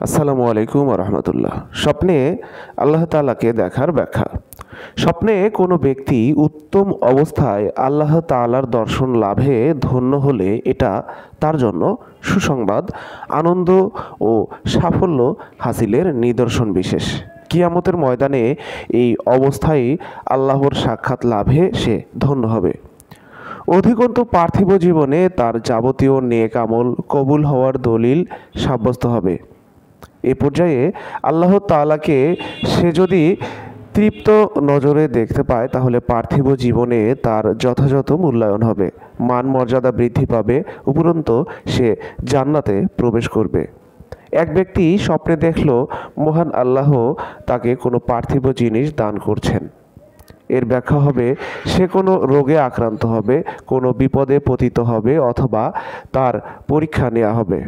আসসালামু আলাইকুম রহমতুল্লাহ। স্বপ্নে আল্লাহ তাআলাকে দেখার ব্যাখ্যা। স্বপ্নে কোনো ব্যক্তি উত্তম অবস্থায় আল্লাহ তাআলার দর্শন লাভে ধন্য হলে এটা তার জন্য সুসংবাদ, আনন্দ ও সাফল্য হাসিলের নিদর্শন বিশেষ। কিয়ামতের ময়দানে এই অবস্থায় আল্লাহর সাক্ষাৎ লাভে সে ধন্য হবে। অধিকন্তু পার্থিব জীবনে তার যাবতীয় নেক আমল কবুল হওয়ার দলিল সাব্যস্ত হবে। এ পর্যায়ে আল্লাহ তাআলাকে সে যদি তৃপ্ত নজরে দেখতে পায় তাহলে পার্থিব জীবনে তার যথাযথ মূল্যায়ন হবে, মান মর্যাদা বৃদ্ধি পাবে, উপরন্তু সে জান্নাতে প্রবেশ করবে। এক ব্যক্তি স্বপ্নে দেখল মহান আল্লাহ তাকে কোনো পার্থিব জিনিস দান করছেন। এর ব্যাখ্যা হবে সে কোনো রোগে আক্রান্ত হবে, কোনো বিপদে পতিত হবে অথবা তার পরীক্ষা নেওয়া হবে।